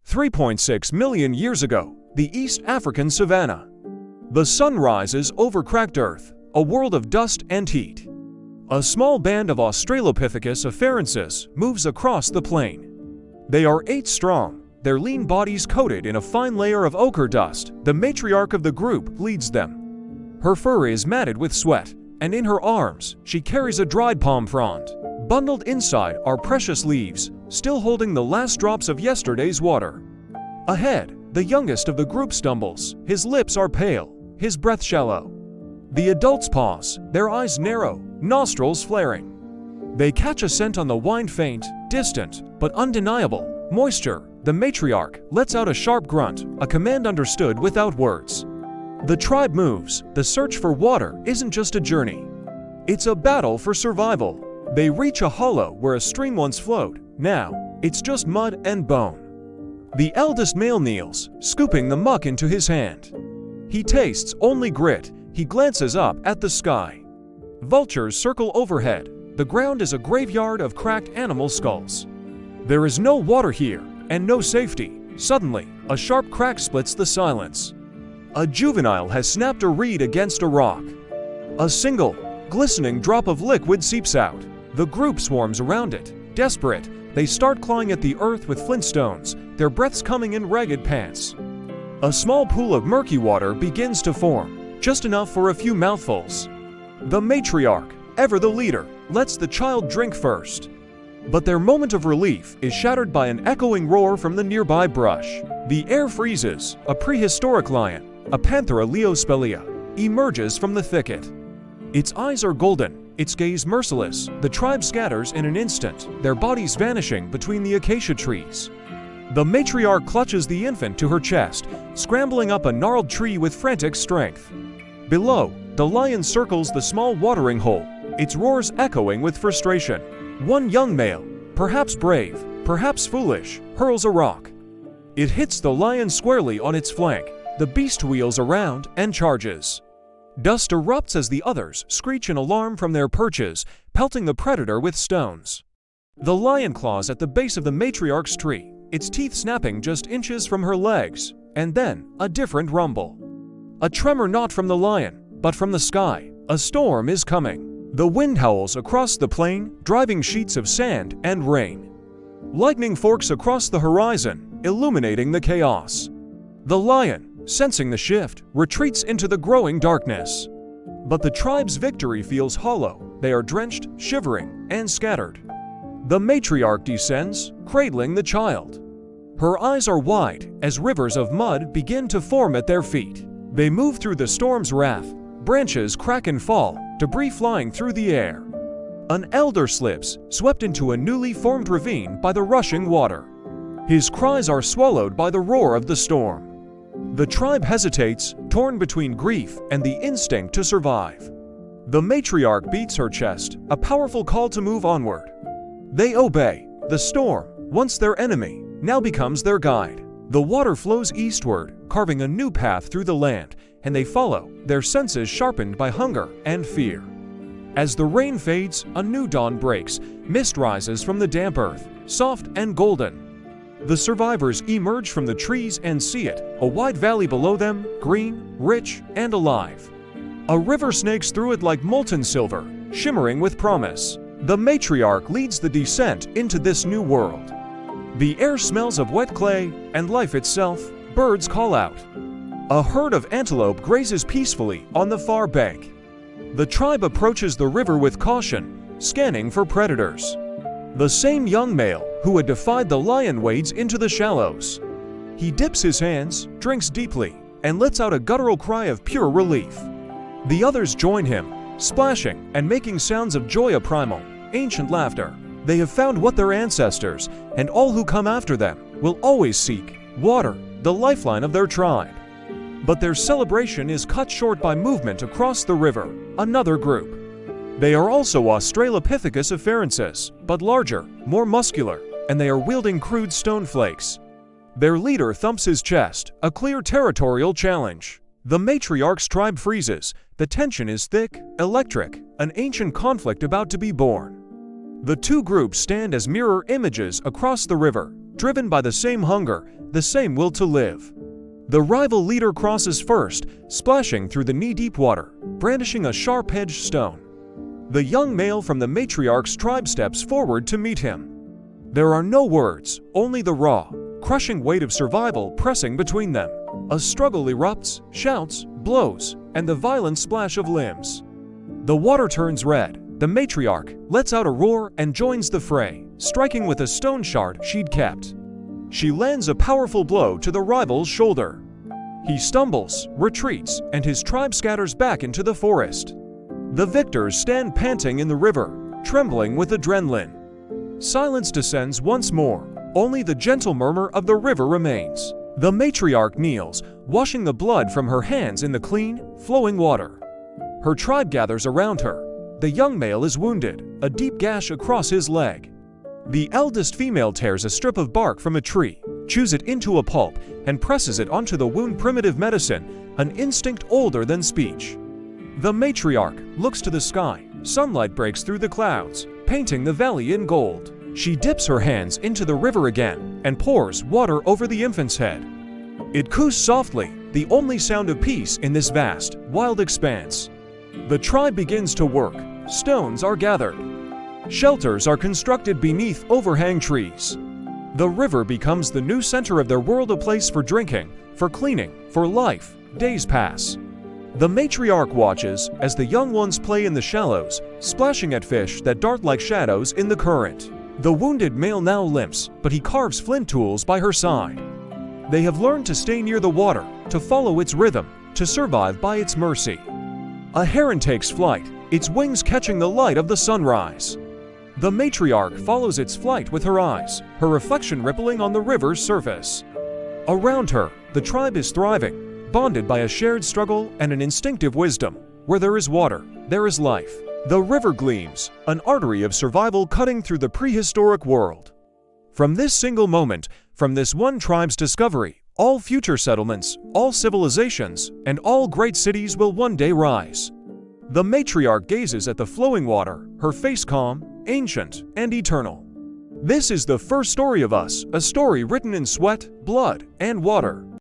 3.6 million years ago, the East African savanna. The sun rises over cracked earth, a world of dust and heat. A small band of Australopithecus afarensis moves across the plain. They are 8 strong, their lean bodies coated in a fine layer of ochre dust. The matriarch of the group leads them. Her fur is matted with sweat, and in her arms she carries a dried palm frond. Bundled inside are precious leaves, still holding the last drops of yesterday's water. Ahead, the youngest of the group stumbles. His lips are pale, his breath shallow. The adults pause, their eyes narrow, nostrils flaring. They catch a scent on the wind, faint, distant, but undeniable. Moisture. The matriarch lets out a sharp grunt, a command understood without words. The tribe moves. The search for water isn't just a journey. It's a battle for survival. They reach a hollow where a stream once flowed. Now, it's just mud and bone. The eldest male kneels, scooping the muck into his hand. He tastes only grit. He glances up at the sky. Vultures circle overhead. The ground is a graveyard of cracked animal skulls. There is no water here, and no safety. Suddenly, a sharp crack splits the silence. A juvenile has snapped a reed against a rock. A single, glistening drop of liquid seeps out. The group swarms around it. Desperate, they start clawing at the earth with flint stones, their breaths coming in ragged pants. A small pool of murky water begins to form, just enough for a few mouthfuls. The matriarch, ever the leader, lets the child drink first. But their moment of relief is shattered by an echoing roar from the nearby brush. The air freezes. A prehistoric lion, a Panthera leospelea, emerges from the thicket. Its eyes are golden, its gaze merciless. The tribe scatters in an instant, their bodies vanishing between the acacia trees. The matriarch clutches the infant to her chest, scrambling up a gnarled tree with frantic strength. Below, the lion circles the small watering hole, its roars echoing with frustration. One young male, perhaps brave, perhaps foolish, hurls a rock. It hits the lion squarely on its flank. The beast wheels around and charges. Dust erupts as the others screech in alarm from their perches, pelting the predator with stones. The lion claws at the base of the matriarch's tree, its teeth snapping just inches from her legs, and then a different rumble. A tremor not from the lion, but from the sky. A storm is coming. The wind howls across the plain, driving sheets of sand and rain. Lightning forks across the horizon, illuminating the chaos. The lion, sensing the shift, retreats into the growing darkness. But the tribe's victory feels hollow. They are drenched, shivering, and scattered. The matriarch descends, cradling the child. Her eyes are wide as rivers of mud begin to form at their feet. They move through the storm's wrath. Branches crack and fall, debris flying through the air. An elder slips, swept into a newly formed ravine by the rushing water. His cries are swallowed by the roar of the storm. The tribe hesitates, torn between grief and the instinct to survive. The matriarch beats her chest, a powerful call to move onward. They obey. The storm, once their enemy, now becomes their guide. The water flows eastward, carving a new path through the land, and they follow, their senses sharpened by hunger and fear. As the rain fades, a new dawn breaks. Mist rises from the damp earth, soft and golden. The survivors emerge from the trees and see it, a wide valley below them, green, rich, and alive. A river snakes through it like molten silver, shimmering with promise. The matriarch leads the descent into this new world. The air smells of wet clay and life itself. Birds call out. A herd of antelope grazes peacefully on the far bank. The tribe approaches the river with caution, scanning for predators. The same young male who had defied the lion wades into the shallows. He dips his hands, drinks deeply, and lets out a guttural cry of pure relief. The others join him, splashing and making sounds of joy, a primal, ancient laughter. They have found what their ancestors, and all who come after them, will always seek: water, the lifeline of their tribe. But their celebration is cut short by movement across the river. Another group. They are also Australopithecus afarensis, but larger, more muscular, and they are wielding crude stone flakes. Their leader thumps his chest, a clear territorial challenge. The matriarch's tribe freezes. The tension is thick, electric, an ancient conflict about to be born. The two groups stand as mirror images across the river, driven by the same hunger, the same will to live. The rival leader crosses first, splashing through the knee-deep water, brandishing a sharp-edged stone. The young male from the matriarch's tribe steps forward to meet him. There are no words, only the raw, crushing weight of survival pressing between them. A struggle erupts, shouts, blows, and the violent splash of limbs. The water turns red. The matriarch lets out a roar and joins the fray, striking with a stone shard she'd kept. She lands a powerful blow to the rival's shoulder. He stumbles, retreats, and his tribe scatters back into the forest. The victors stand panting in the river, trembling with adrenaline. Silence descends once more. Only the gentle murmur of the river remains. The matriarch kneels, washing the blood from her hands in the clean, flowing water. Her tribe gathers around her. The young male is wounded, a deep gash across his leg. The eldest female tears a strip of bark from a tree, chews it into a pulp, and presses it onto the wound. Primitive medicine, an instinct older than speech. The matriarch looks to the sky. Sunlight breaks through the clouds, painting the valley in gold. She dips her hands into the river again and pours water over the infant's head. It coos softly, the only sound of peace in this vast, wild expanse. The tribe begins to work. Stones are gathered. Shelters are constructed beneath overhang trees. The river becomes the new center of their world, a place for drinking, for cleaning, for life. Days pass. The matriarch watches as the young ones play in the shallows, splashing at fish that dart like shadows in the current. The wounded male now limps, but he carves flint tools by her side. They have learned to stay near the water, to follow its rhythm, to survive by its mercy. A heron takes flight, its wings catching the light of the sunrise. The matriarch follows its flight with her eyes, her reflection rippling on the river's surface. Around her, the tribe is thriving, bonded by a shared struggle and an instinctive wisdom. Where there is water, there is life. The river gleams, an artery of survival cutting through the prehistoric world. From this single moment, from this one tribe's discovery, all future settlements, all civilizations, and all great cities will one day rise. The matriarch gazes at the flowing water, her face calm, ancient, and eternal. This is the first story of us, a story written in sweat, blood, and water.